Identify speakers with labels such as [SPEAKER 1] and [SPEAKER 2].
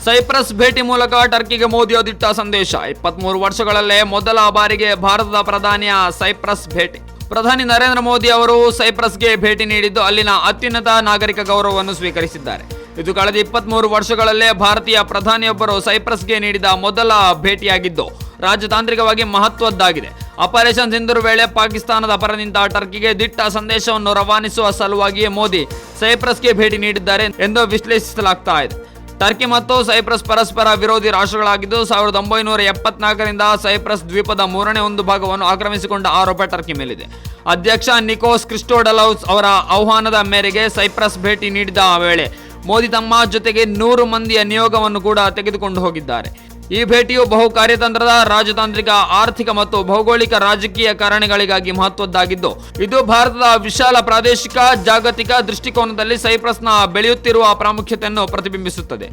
[SPEAKER 1] Cyprus ಭೇಟಿ ಮೂಲಕ ಟರ್ಕಿಗೆ ಮೋದಿ ದಿಟ್ಟ ಸಂದೇಶ. 23 ವರ್ಷಗಳಲ್ಲೇ ಮೊದಲ ಬಾರಿಗೆ ಭಾರತದ ಪ್ರಧಾನಿಯ ಸೈಪ್ರಸ್ ಭೇಟಿ. ಪ್ರಧಾನಿ ನರೇಂದ್ರ ಮೋದಿ ಅವರು ಸೈಪ್ರಸ್ಗೆ ಭೇಟಿ ನೀಡಿದ್ದು ಅಲ್ಲಿನ ಅತ್ಯುನ್ನತ ನಾಗರಿಕ ಗೌರವವನ್ನು ಸ್ವೀಕರಿಸಿದ್ದಾರೆ. ಇದು ಕಳೆದ 23 ವರ್ಷಗಳಲ್ಲೇ ಭಾರತೀಯ ಪ್ರಧಾನಿಯೊಬ್ಬರು ಸೈಪ್ರಸ್ಗೆ ನೀಡಿದ ಮೊದಲ ಭೇಟಿಯಾಗಿದ್ದು ರಾಜತಾಂತ್ರಿಕವಾಗಿ ಮಹತ್ವದ್ದಾಗಿದೆ. ಆಪರೇಷನ್ ಸಿಂಧೂರ್ ವೇಳೆ ಪಾಕಿಸ್ತಾನದ ಪರ ನಿಂತ ಟರ್ಕಿಗೆ ದಿಟ್ಟ ಸಂದೇಶವನ್ನು ರವಾನಿಸುವ ಸಲುವಾಗಿಯೇ ಮೋದಿ ಸೈಪ್ರಸ್ಗೆ ಭೇಟಿ ನೀಡಿದ್ದಾರೆ ಎಂದು ವಿಶ್ಲೇಷಿಸಲಾಗ್ತಾ ಇದೆ. ಟರ್ಕಿ ಮತ್ತು ಸೈಪ್ರಸ್ ಪರಸ್ಪರ ವಿರೋಧಿ ರಾಷ್ಟ್ರಗಳಾಗಿದ್ದು 1974ರಿಂದ ಸೈಪ್ರಸ್ ದ್ವೀಪದ 1/3 ಭಾಗವನ್ನು ಆಕ್ರಮಿಸಿಕೊಂಡ ಆರೋಪ ಟರ್ಕಿ ಮೇಲಿದೆ. ಅಧ್ಯಕ್ಷ ನಿಕೋಸ್ ಕ್ರಿಸ್ಟೋಡಲೌಸ್ ಅವರ ಆಹ್ವಾನದ ಮೇರೆಗೆ ಸೈಪ್ರಸ್ ಭೇಟಿ ನೀಡಿದ ವೇಳೆ ಮೋದಿ ತಮ್ಮ ಜೊತೆಗೆ 100 ಮಂದಿಯ ನಿಯೋಗವನ್ನು ಕೂಡ ತೆಗೆದುಕೊಂಡು ಹೋಗಿದ್ದಾರೆ. ಈ ಭೇಟಿಯು ಬಹು ಕಾರ್ಯತಂತ್ರದ, ರಾಜತಾಂತ್ರಿಕ, ಆರ್ಥಿಕ ಮತ್ತು ಭೌಗೋಳಿಕ ರಾಜಕೀಯ ಕಾರಣಗಳಿಗಾಗಿ ಮಹತ್ವದ್ದಾಗಿದ್ದು ಇದು ಭಾರತದ ವಿಶಾಲ ಪ್ರಾದೇಶಿಕ ಜಾಗತಿಕ ದೃಷ್ಟಿಕೋನದಲ್ಲಿ ಸೈಪ್ರಸ್ನ ಬೆಳೆಯುತ್ತಿರುವ ಪ್ರಾಮುಖ್ಯತೆಯನ್ನು ಪ್ರತಿಬಿಂಬಿಸುತ್ತದೆ.